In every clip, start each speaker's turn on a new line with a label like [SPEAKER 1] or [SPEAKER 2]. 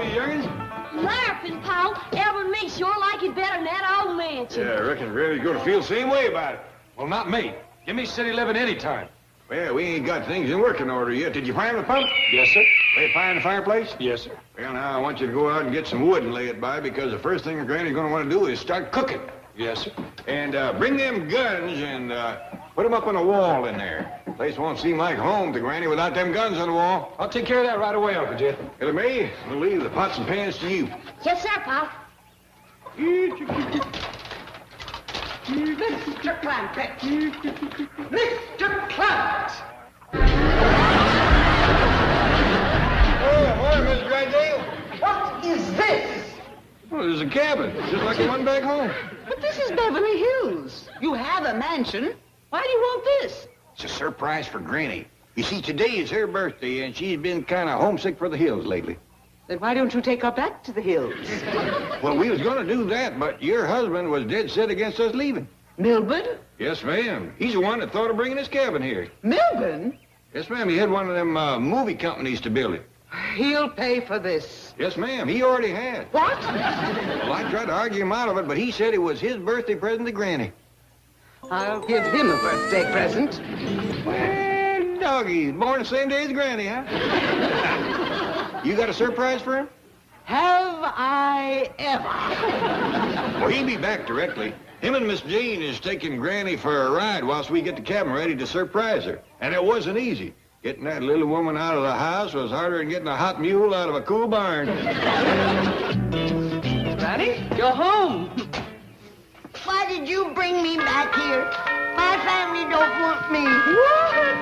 [SPEAKER 1] you youngins?
[SPEAKER 2] Laughing, pal. Ever and me sure like it better than that old mansion.
[SPEAKER 1] Yeah, I reckon Granny's gonna feel the same way about it.
[SPEAKER 3] Well, not me. Give me city living anytime.
[SPEAKER 1] Well, we ain't got things in working order yet. Did you find the pump?
[SPEAKER 3] Yes, sir.
[SPEAKER 1] Lay fire in the fireplace?
[SPEAKER 3] Yes, sir.
[SPEAKER 1] Well, now, I want you to go out and get some wood and lay it by, because the first thing Granny's gonna want to do is start cooking.
[SPEAKER 3] Yes, sir.
[SPEAKER 1] And bring them guns and put them up on a wall in there. The place won't seem like home to Granny without them guns on the wall.
[SPEAKER 3] I'll take care of that right away, Uncle Jed.
[SPEAKER 1] It'll be. We'll leave the pots and pans to you.
[SPEAKER 2] Yes, sir, pal.
[SPEAKER 4] Mr. Clampett! Mr. Clampett!
[SPEAKER 1] Oh, morning, Miss Drysdale.
[SPEAKER 4] What is this?
[SPEAKER 1] Oh, there's a cabin, just like the one back home.
[SPEAKER 4] But this is Beverly Hills. You have a mansion. Why do you want this?
[SPEAKER 1] It's a surprise for Granny. You see, today is her birthday, and she's been kind of homesick for the hills lately.
[SPEAKER 4] Then why don't you take her back to the hills?
[SPEAKER 1] Well, we was going to do that, but your husband was dead set against us leaving.
[SPEAKER 4] Milburn?
[SPEAKER 1] Yes, ma'am. He's the one that thought of bringing his cabin here.
[SPEAKER 4] Milburn?
[SPEAKER 1] Yes, ma'am. He had one of them movie companies to build it.
[SPEAKER 4] He'll pay for this.
[SPEAKER 1] Yes, ma'am. He already had.
[SPEAKER 4] What?
[SPEAKER 1] Well, I tried to argue him out of it, but he said it was his birthday present to Granny.
[SPEAKER 4] I'll give him a birthday present.
[SPEAKER 1] Well, doggy, he's born the same day as Granny, huh? You got a surprise for him?
[SPEAKER 4] Have I ever?
[SPEAKER 1] Well, he'll be back directly. Him and Miss Jane is taking Granny for a ride whilst we get the cabin ready to surprise her. And it wasn't easy. Getting that little woman out of the house was harder than getting a hot mule out of a cool barn.
[SPEAKER 4] Granny, you're home.
[SPEAKER 5] Why did you bring me back here? My family don't want me.
[SPEAKER 4] What?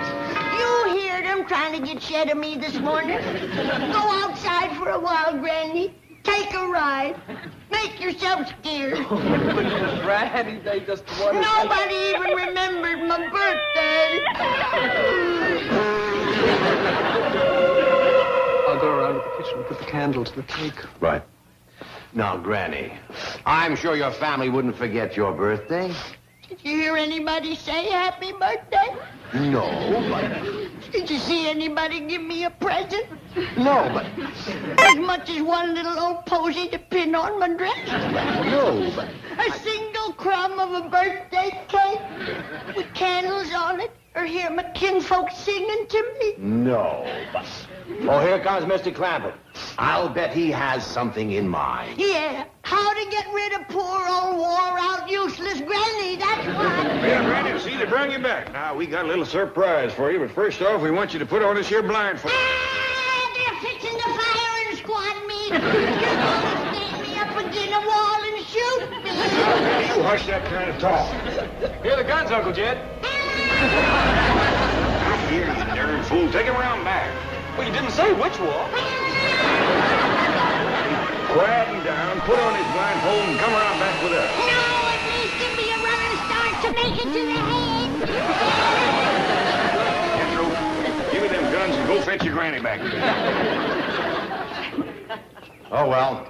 [SPEAKER 5] You heard them trying to get shed of me this morning. Go outside for a while, Granny. Take a ride. Make yourself scared.
[SPEAKER 4] Granny, they just want to...
[SPEAKER 5] Nobody even remembered my birthday.
[SPEAKER 6] I'll go around to the kitchen and put the candle to the cake.
[SPEAKER 7] Right. Now, Granny, I'm sure your family wouldn't forget your birthday.
[SPEAKER 5] Did you hear anybody say happy birthday?
[SPEAKER 7] No, but...
[SPEAKER 5] Did you see anybody give me a present?
[SPEAKER 7] No, but...
[SPEAKER 5] As much as one little old posy to pin on my dress?
[SPEAKER 7] No, but...
[SPEAKER 5] A single crumb of a birthday cake with candles on it? Or hear my kinfolk singing to me?
[SPEAKER 7] No, but... Oh, here comes Mr. Clampett. I'll bet he has something in mind.
[SPEAKER 5] Yeah, how to get rid of poor old wore-out, useless Granny, that's why.
[SPEAKER 1] Well, Granny, see, they brought you back. Now, we got a little surprise for you, but first off, we want you to put on this here blindfold.
[SPEAKER 5] Ah, they're fixing the fire and squad me. You're gonna stand me up against a wall and shoot me.
[SPEAKER 1] You hush that kind of talk.
[SPEAKER 3] Here are the guns, Uncle Jed.
[SPEAKER 1] Here, you darn fool. Take him around back.
[SPEAKER 3] Well, you didn't say which wall.
[SPEAKER 1] Quiet him down, put on his blindfold, and come around back with us.
[SPEAKER 5] No, at least give me a running start to make it to the head.
[SPEAKER 1] Andrew, give me them guns and go fetch your Granny back.
[SPEAKER 7] Oh, well.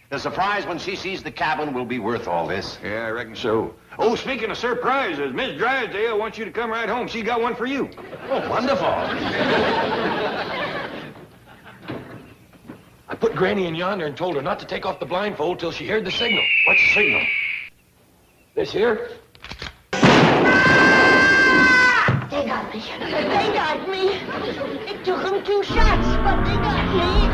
[SPEAKER 7] The surprise when she sees the cabin will be worth all this.
[SPEAKER 1] Yeah, I reckon so. Oh, speaking of surprises, Miss Drysdale wants you to come right home. She got one for you.
[SPEAKER 7] Oh, wonderful.
[SPEAKER 3] I put Granny in yonder and told her not to take off the blindfold till she heard the signal.
[SPEAKER 1] What's the signal?
[SPEAKER 3] This here?
[SPEAKER 5] They got me. They got me. It took them 2 shots, but they got me.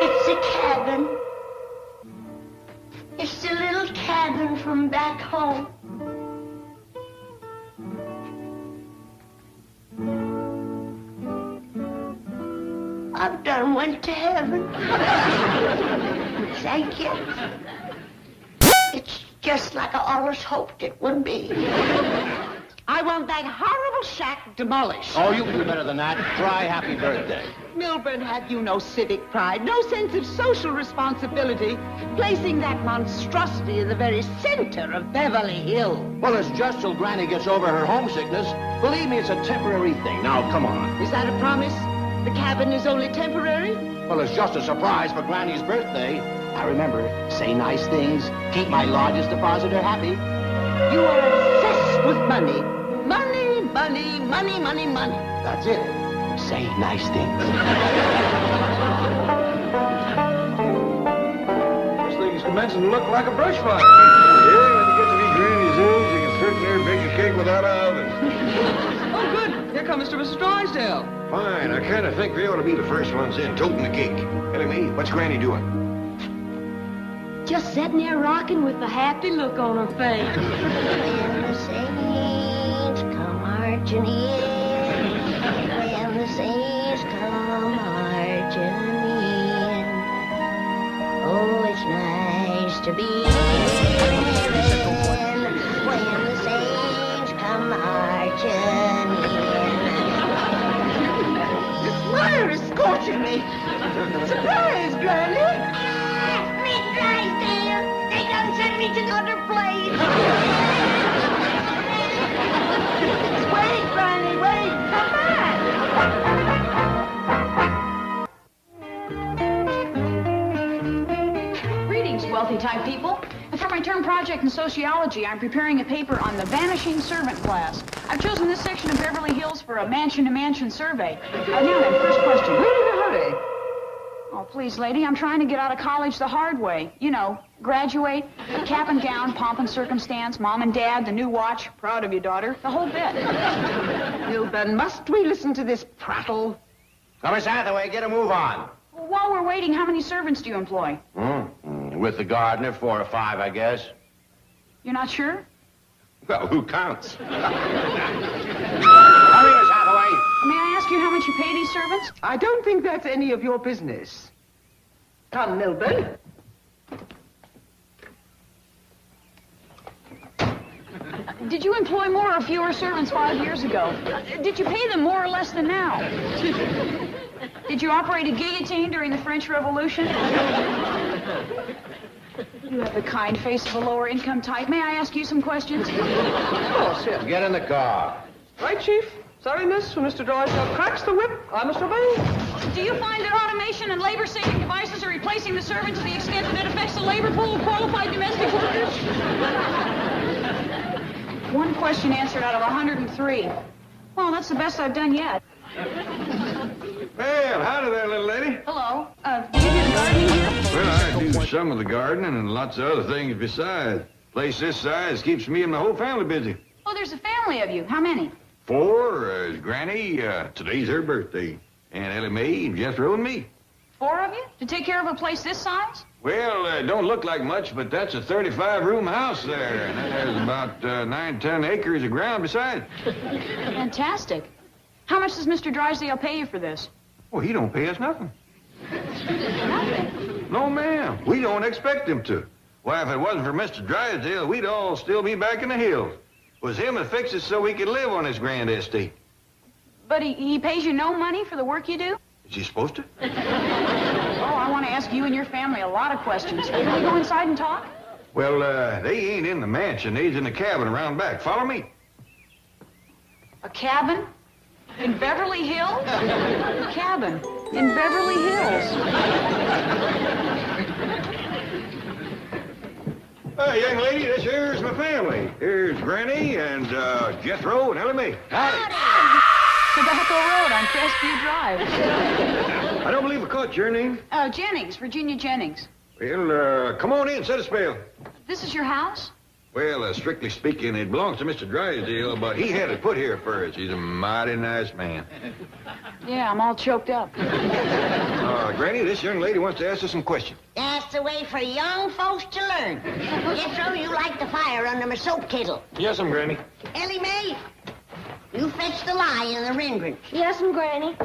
[SPEAKER 5] It's a cabin. It's the little cabin from back home. I've done went to heaven. Thank you. It's just like I always hoped it would be.
[SPEAKER 4] I want that horrible shack demolished.
[SPEAKER 7] Oh, you can do better than that. Try happy birthday.
[SPEAKER 4] Milburn, have you no civic pride, no sense of social responsibility, placing that monstrosity in the very center of Beverly Hills?
[SPEAKER 7] Well, it's just till Granny gets over her homesickness. Believe me, it's a temporary thing. Now, come on.
[SPEAKER 4] Is that a promise? The cabin is only temporary?
[SPEAKER 7] Well, it's just a surprise for Granny's birthday. Now, remember, say nice things, keep my largest depositor happy.
[SPEAKER 4] You are obsessed was money. Money, money, money, money, money.
[SPEAKER 7] That's it. Say nice things.
[SPEAKER 3] This thing is commencing to look like a brush fire.
[SPEAKER 1] Yeah, when you get to be Granny's age, you can sit there and bake a cake without an oven.
[SPEAKER 6] Oh, good. Here comes Mr. Drysdale.
[SPEAKER 1] Fine, I kind of think we ought to be the first ones in, toting the cake. Ellie Mae, what's Granny doing?
[SPEAKER 2] Just sitting there rocking with a happy look on her face.
[SPEAKER 5] When the saints come marching in, when the saints come marching in, oh, it's nice to be in heaven when the saints come marching in.
[SPEAKER 4] This fire is scorching me. Surprise, Granny.
[SPEAKER 5] Miss Drysdale, they done sent me to another place.
[SPEAKER 4] Wait, Granny, wait. Come back.
[SPEAKER 8] Greetings, wealthy-type people. For my term project in sociology, I'm preparing a paper on the vanishing servant class. I've chosen this section of Beverly Hills for a mansion-to-mansion survey. Now then, first question.
[SPEAKER 4] Hurry.
[SPEAKER 8] Oh, please, lady, I'm trying to get out of college the hard way. You know, graduate, cap and gown, pomp and circumstance, mom and dad, the new watch, proud of you, daughter, the whole bit.
[SPEAKER 4] Milburn, must we listen to this prattle?
[SPEAKER 7] Now, Miss Hathaway, get a move on.
[SPEAKER 8] Well, while we're waiting, how many servants do you employ?
[SPEAKER 7] With the gardener, 4 or 5, I guess.
[SPEAKER 8] You're not sure?
[SPEAKER 7] Well, who counts? Hurry, Miss Hathaway.
[SPEAKER 8] May I ask you how much you pay these servants?
[SPEAKER 4] I don't think that's any of your business. Come, Milburn.
[SPEAKER 8] Did you employ more or fewer servants 5 years ago? Did you pay them more or less than now? Did you operate a guillotine during the French Revolution? You have the kind face of a lower income type. May I ask you some questions?
[SPEAKER 4] Oh, sir.
[SPEAKER 7] Get in the car.
[SPEAKER 6] Right, Chief? Sorry, miss. When Mr. Drysdale cracks the whip, I must obey.
[SPEAKER 8] Do you find that automation and labor-saving devices are replacing the servant to the extent that it affects the labor pool of qualified domestic workers? One question answered out of 103. Well, that's the best I've done yet.
[SPEAKER 1] Well, howdy there, little lady.
[SPEAKER 8] Hello. Do you do the gardening here?
[SPEAKER 1] Well, I do some of the gardening and lots of other things besides. Place this size keeps me and the whole family busy.
[SPEAKER 8] Oh, there's a family of you. How many?
[SPEAKER 1] 4, Granny, today's her birthday, and Ellie Mae, Jethro, and me.
[SPEAKER 8] 4 of you? To take care of a place this size?
[SPEAKER 1] Well, don't look like much, but that's a 35-room house there, and then there's about 9-10 acres of ground besides.
[SPEAKER 8] Fantastic. How much does Mr. Drysdale pay you for this?
[SPEAKER 1] Well, he don't pay us nothing.
[SPEAKER 8] Nothing.
[SPEAKER 1] No, ma'am. We don't expect him to. Why, if it wasn't for Mr. Drysdale, we'd all still be back in the hills. It was him that fixed it so we could live on his grand estate.
[SPEAKER 8] But he pays you no money for the work you do?
[SPEAKER 1] Is he supposed to?
[SPEAKER 8] Oh, I want to ask you and your family a lot of questions. Can we go inside and talk?
[SPEAKER 1] Well, they ain't in the mansion. They's in the cabin around back. Follow me.
[SPEAKER 8] A cabin? In Beverly Hills? A cabin in Beverly Hills.
[SPEAKER 1] Young lady, this here's my family. Here's Granny and Jethro and Ellie Mae.
[SPEAKER 8] Tobacco Road on Crestview Drive.
[SPEAKER 1] I don't believe I caught your name.
[SPEAKER 8] Jennings, Virginia Jennings.
[SPEAKER 1] Well, come on in, set a spell.
[SPEAKER 8] This is your house?
[SPEAKER 1] Well, strictly speaking, it belongs to Mr. Drysdale, but he had it put here first. He's a mighty nice man.
[SPEAKER 8] Yeah, I'm all choked up.
[SPEAKER 1] Granny, this young lady wants to ask us some questions.
[SPEAKER 5] That's the way for young folks to learn. Jethro, you light the fire under my soap kettle.
[SPEAKER 3] Yes, Granny.
[SPEAKER 5] Ellie Mae, you fetch the lye in the rendering.
[SPEAKER 2] Yes'm, Granny.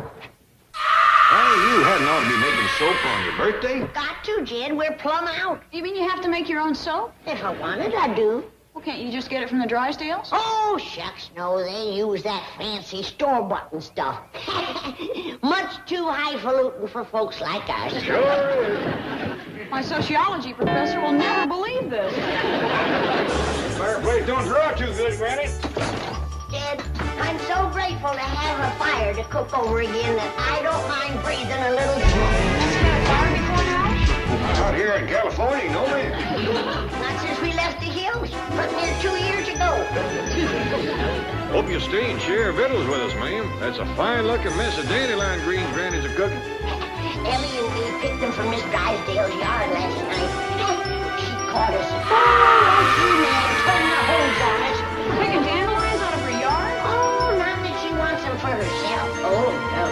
[SPEAKER 1] Granny, you hadn't ought to be making soap on your birthday.
[SPEAKER 5] Got to, Jed. We're plumb out.
[SPEAKER 8] You mean you have to make your own soap?
[SPEAKER 5] If I wanted, I do.
[SPEAKER 8] Well, can't you just get it from the Drysdales?
[SPEAKER 5] Oh, shucks, no. They use that fancy store-bought stuff. Much too highfalutin for folks like us.
[SPEAKER 1] Sure.
[SPEAKER 8] My sociology professor will never believe this.
[SPEAKER 1] Fireplace don't draw too good, Granny.
[SPEAKER 5] Jed, I'm so grateful to have a fire to cook over again that I don't mind breathing a little smoke.
[SPEAKER 8] Fire before now?
[SPEAKER 1] Out here in California, no man.
[SPEAKER 5] Not since we left the hills, but near 2 years ago.
[SPEAKER 1] you stay and share victuals with us, ma'am. That's a fine-looking mess of dandelion greens Granny's a cooking.
[SPEAKER 5] Ellie and me picked them from Miss Drysdale's yard last night. She caught us. Oh, she man, turn the hose on us.
[SPEAKER 8] Picking dandelions out of her yard?
[SPEAKER 5] Oh, not that she wants them for herself. Oh, no.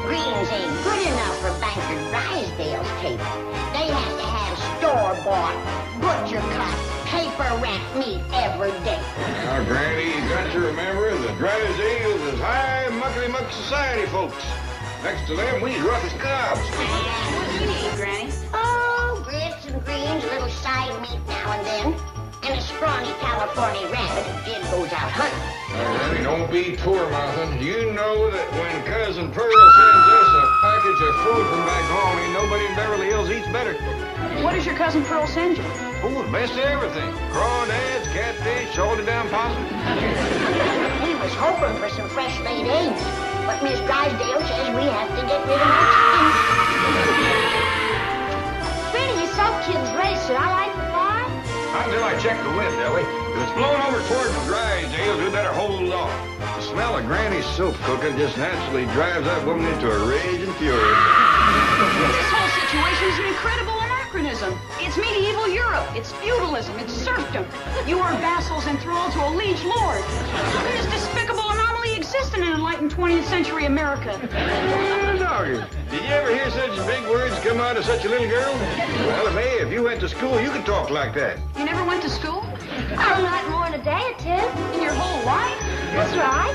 [SPEAKER 5] Greens ain't good enough for Banker Drysdale's table. They have to have store-bought, butcher-cut, paper-wrapped meat every day.
[SPEAKER 1] Now, Granny, you got to remember the Drysdales is high muckety-muck society folks. Next to them, we's rough as cobs.
[SPEAKER 8] What do you eat, Granny?
[SPEAKER 5] Oh, grits and greens, a little side meat now and then, and a scrawny California rabbit if Jim goes out hunting.
[SPEAKER 1] Now, Granny, don't be poor-mouthing. You know that when Cousin Pearl sends us a package of food from back home, ain't nobody in Beverly Hills eats better.
[SPEAKER 8] What does your cousin Pearl send you?
[SPEAKER 1] Oh, the best of everything. Crawdads, catfish, salted down possum.
[SPEAKER 5] We was hoping for some fresh laid eggs, but Miss Drysdale says we have to get rid of our chickens.
[SPEAKER 2] Granny, you soap kids ready. Should I light the fire?
[SPEAKER 1] Not until I check the wind, Ellie. If it's blowing over toward the Drysdales, we better hold off. The smell of Granny's soap cooking just naturally drives that woman into a rage and fury.
[SPEAKER 8] This whole situation is an incredible anachronism. It's medieval Europe. It's feudalism. It's serfdom. You are vassals enthralled to a liege lord. This despicable anomaly exists in an enlightened 20th century America.
[SPEAKER 1] Doggy, did you ever hear such big words come out of such a little girl? Well, if you went to school, you could talk like that.
[SPEAKER 8] You never went to school?
[SPEAKER 2] Oh, not more than a day or two.
[SPEAKER 8] In your whole life?
[SPEAKER 2] That's right.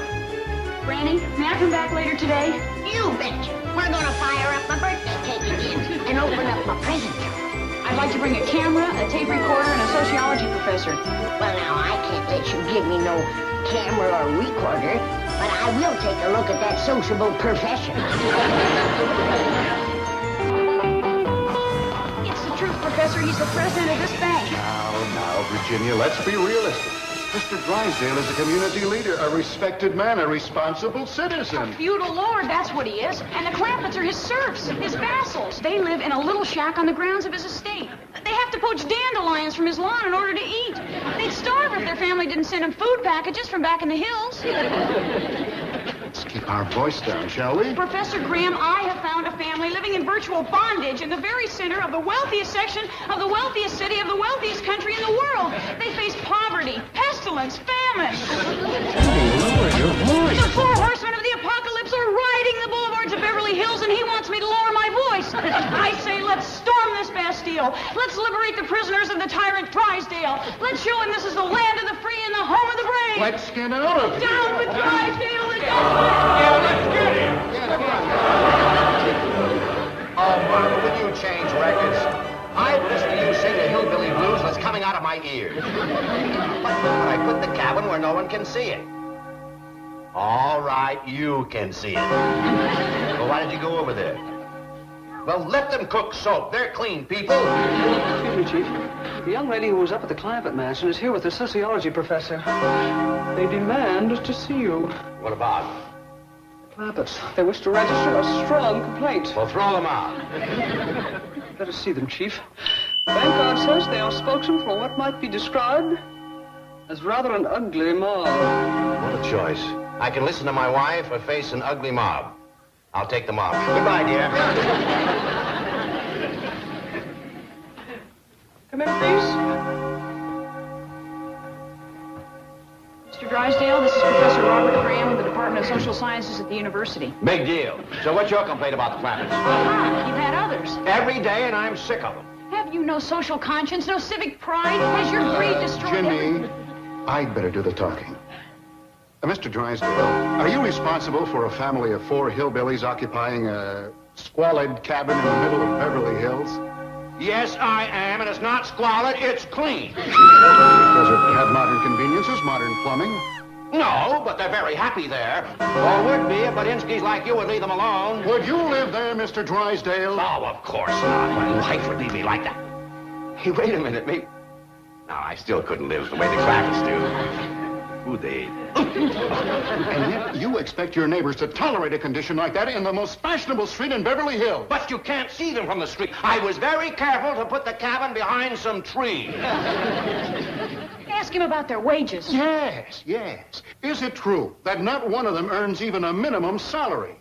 [SPEAKER 8] Granny, may I come back later today?
[SPEAKER 5] You betcha. We're gonna fire up my birthday cake again and open up my present.
[SPEAKER 8] I'd like to bring a camera, a tape recorder, and a sociology professor.
[SPEAKER 5] Well, now, I can't let you give me no camera or recorder, but I will take a look at that sociable profession.
[SPEAKER 8] It's the truth, Professor. He's the president of this bank.
[SPEAKER 9] Now, Virginia, let's be realistic. Mr. Drysdale is a community leader, a respected man, a responsible citizen.
[SPEAKER 8] Feudal lord, that's what he is. And the Clampetts are his serfs, his vassals. They live in a little shack on the grounds of his estate. They have to poach dandelions from his lawn in order to eat. They'd starve if their family didn't send them food packages from back in the hills.
[SPEAKER 9] Let's keep our voice down, shall we?
[SPEAKER 8] Professor Graham, I have found a family living in virtual bondage in the very center of the wealthiest section of the wealthiest city of the wealthiest country in the world. They face poverty, pestilence, famine. The four horsemen of the apocalypse are riding the boulevards of Beverly Hills, and he wants me to lower my voice. I say, let's storm this Bastille. Let's liberate the prisoners of the tyrant Drysdale. Let's show him this is the land of the free and the home of the brave.
[SPEAKER 9] Let's get out of here.
[SPEAKER 8] Down with Drysdale and down
[SPEAKER 7] Oh, Martha, will you change records? I've listened to you sing the hillbilly blues and it's coming out of my ears. But I put the cabin where no one can see it. All right, you can see it. Well, why did you go over there? Well, let them cook soap. They're clean people.
[SPEAKER 6] Excuse me, Chief. The young lady who was up at the Clampett mansion is here with the sociology professor. They demand to see you.
[SPEAKER 7] What about?
[SPEAKER 6] Clampetts. They wish to register a strong complaint.
[SPEAKER 7] Well, throw them out.
[SPEAKER 6] Let us see them, Chief. Bankard says they are spokesmen for what might be described as rather an ugly mob.
[SPEAKER 7] What a choice. I can listen to my wife or face an ugly mob. I'll take them off. Goodbye, dear.
[SPEAKER 6] Come in, please.
[SPEAKER 8] Mr. Drysdale, this is Professor Robert Graham of the Department of Social Sciences at the university.
[SPEAKER 7] Big deal. So what's your complaint about the Clampetts?
[SPEAKER 8] Aha, you've had others.
[SPEAKER 7] Every day, and I'm sick of them.
[SPEAKER 8] Have you no social conscience, no civic pride? Has your greed destroyed
[SPEAKER 9] Jimmy, I'd better do the talking. Mr. Drysdale, are you responsible for a family of 4 hillbillies occupying a squalid cabin in the middle of Beverly Hills?
[SPEAKER 7] Yes, I am, and it's not squalid, it's clean.
[SPEAKER 9] Because it had modern conveniences, modern plumbing?
[SPEAKER 7] No, but they're very happy there. Or would be if Badinsky's like you would leave them alone.
[SPEAKER 9] Would you live there, Mr. Drysdale?
[SPEAKER 7] Oh, of course not. My wife would leave me like that. Hey, wait a minute, me. No, I still couldn't live the way the Clampetts do. Who they?
[SPEAKER 9] And yet you expect your neighbors to tolerate a condition like that in the most fashionable street in Beverly Hills.
[SPEAKER 7] But you can't see them from the street. I was very careful to put the cabin behind some trees.
[SPEAKER 8] Hey, Ask him about their wages.
[SPEAKER 9] Yes, yes. Is it true that not one of them earns even a minimum salary?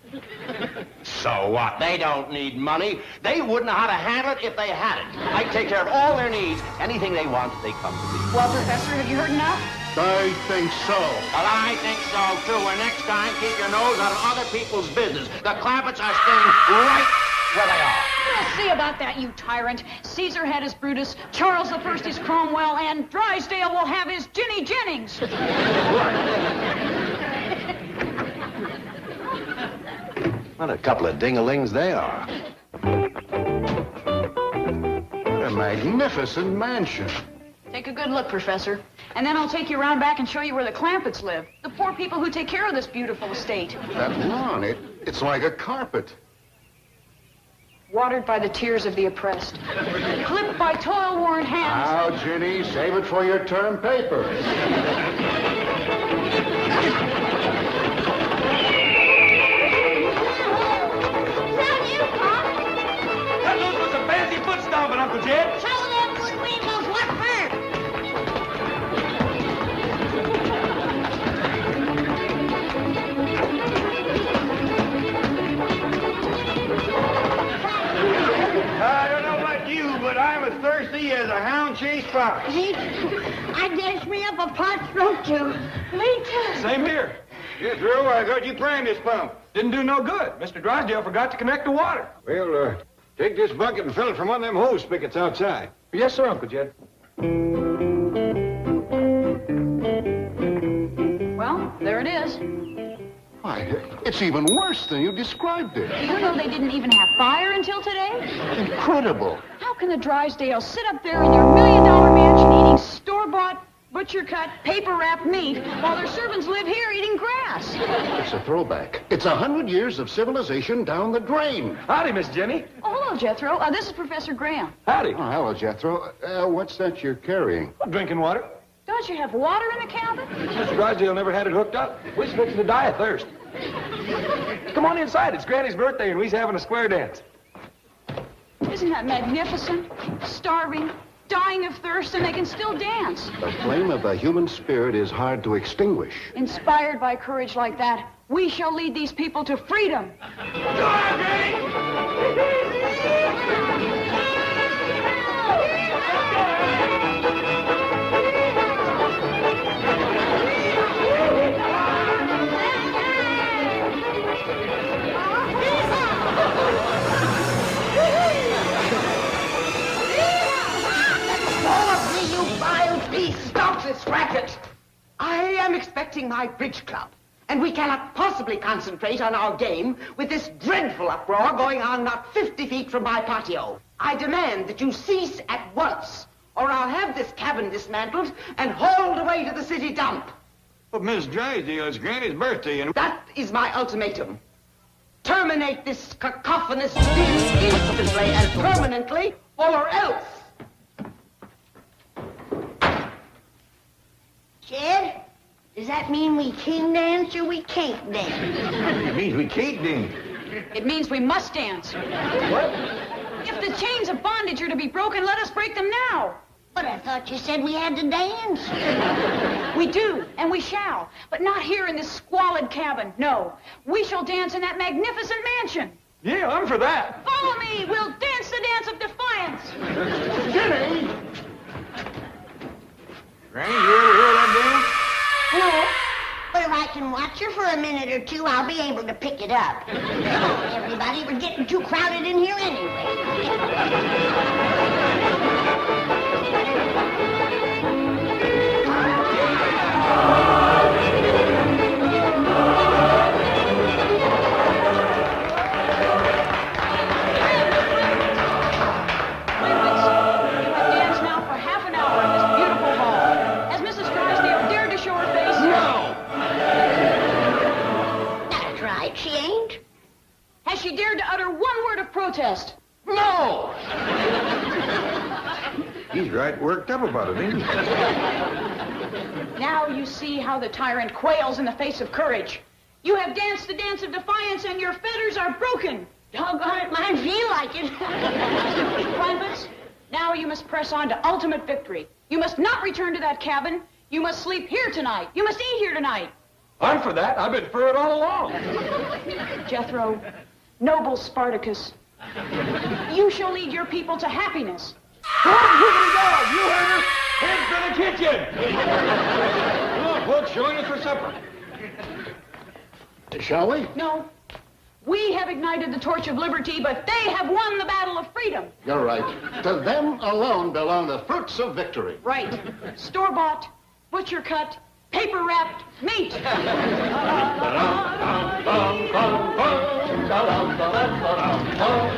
[SPEAKER 7] So what? They don't need money. They wouldn't know how to handle it if they had it. I take care of all their needs. Anything they want, they come to me.
[SPEAKER 8] Well, Professor, have you heard enough?
[SPEAKER 9] I think so.
[SPEAKER 7] Well, I think so, too. And next time, keep your nose out of other people's business. The Clampetts are staying right where they are.
[SPEAKER 8] We'll see about that, you tyrant. Caesar had his Brutus, Charles I is Cromwell, and Drysdale will have his Ginny Jennings.
[SPEAKER 7] What a couple of ding-a-lings they are.
[SPEAKER 9] What a magnificent mansion.
[SPEAKER 8] Take a good look, Professor. And then I'll take you around back and show you where the Clampetts live. The poor people who take care of this beautiful estate.
[SPEAKER 9] That lawn, it's like a carpet.
[SPEAKER 8] Watered by the tears of the oppressed. Clipped by toil-worn hands.
[SPEAKER 9] Now, Ginny, save it for your term paper.
[SPEAKER 2] Is that you, Pop?
[SPEAKER 3] That looks like a fancy foot stomping, Uncle Jed.
[SPEAKER 2] Show them good windows what for?
[SPEAKER 1] I don't know about you, but I'm as thirsty as a hound chased fox.
[SPEAKER 2] See? I danced me up a pot throat too. Me too.
[SPEAKER 3] Same here.
[SPEAKER 1] Yes, Drew, I thought you planned this pump.
[SPEAKER 3] Didn't do no good. Mr. Drysdale forgot to connect the water.
[SPEAKER 1] Well, take this bucket and fill it from one of them hose spigots outside.
[SPEAKER 3] Yes, sir, Uncle Jed.
[SPEAKER 8] Well, there it is.
[SPEAKER 9] Why, it's even worse than you described it.
[SPEAKER 8] Do you know they didn't even have fire until today?
[SPEAKER 9] Incredible.
[SPEAKER 8] How can the Drysdales sit up there in their $1 million mansion eating store-bought, butcher-cut, paper-wrapped meat while their servants live here eating grass?
[SPEAKER 9] It's a throwback. It's 100 years of civilization down the drain.
[SPEAKER 3] Howdy, Miss Jenny.
[SPEAKER 8] Oh, hello, Jethro. This is Professor Graham.
[SPEAKER 3] Howdy.
[SPEAKER 9] Oh, hello, Jethro. What's that you're carrying?
[SPEAKER 3] Drinking water.
[SPEAKER 8] Don't you have water in the cabin?
[SPEAKER 3] Mr. Drysdale never had it hooked up. We're fixing to die of thirst. Come on inside. It's Granny's birthday, and we's having a square dance.
[SPEAKER 8] Isn't that magnificent? Starving, dying of thirst, and they can still dance.
[SPEAKER 9] The flame of the human spirit is hard to extinguish.
[SPEAKER 8] Inspired by courage like that, we shall lead these people to freedom.
[SPEAKER 3] Go on, Granny!
[SPEAKER 4] Stop this racket! I am expecting my bridge club, and we cannot possibly concentrate on our game with this dreadful uproar going on not 50 feet from my patio. I demand that you cease at once, or I'll have this cabin dismantled and hauled away to the city dump.
[SPEAKER 1] But Miss Drysdale, it's Granny's birthday, and
[SPEAKER 4] That is my ultimatum. Terminate this cacophonous din instantly and permanently, or else.
[SPEAKER 5] Jed, does that mean we can dance or we can't dance?
[SPEAKER 1] it means we can't dance.
[SPEAKER 8] It means we must dance.
[SPEAKER 3] What?
[SPEAKER 8] If the chains of bondage are to be broken, let us break them now.
[SPEAKER 5] But I thought you said we had to dance.
[SPEAKER 8] We do, and we shall. But not here in this squalid cabin, no. We shall dance in that magnificent mansion.
[SPEAKER 3] Yeah, I'm for that.
[SPEAKER 8] Follow me. We'll dance the dance of defiance.
[SPEAKER 1] Jenny! Granny, you ever hear that
[SPEAKER 5] No. But if I can watch her for a minute or two, I'll be able to pick it up. Everybody, we're getting too crowded in here anyway. She ain't.
[SPEAKER 8] Has she dared to utter one word of protest?
[SPEAKER 7] No!
[SPEAKER 1] He's right worked up about it, ain't he?
[SPEAKER 8] Now you see how the tyrant quails in the face of courage. You have danced the dance of defiance, and your fetters are broken.
[SPEAKER 5] Doggone it, mine feel like it.
[SPEAKER 8] Clampetts, now you must press on to ultimate victory. You must not return to that cabin. You must sleep here tonight. You must eat here tonight.
[SPEAKER 3] I'm for that. I've been for it all along.
[SPEAKER 8] Jethro, noble Spartacus, you shall lead your people to happiness.
[SPEAKER 3] Wiggity dog, you heard her. Head for the kitchen.
[SPEAKER 1] Come on, folks, join us for supper.
[SPEAKER 9] Shall we?
[SPEAKER 8] No. We have ignited the torch of liberty, but they have won the battle of freedom.
[SPEAKER 9] You're right. To them alone belong the fruits of victory.
[SPEAKER 8] Right. Store-bought, butcher-cut, paper-wrapped meat.
[SPEAKER 3] Ba-dum, bum, bum, bum, bum, ba-dum, ba-dum, ba-dum, bum.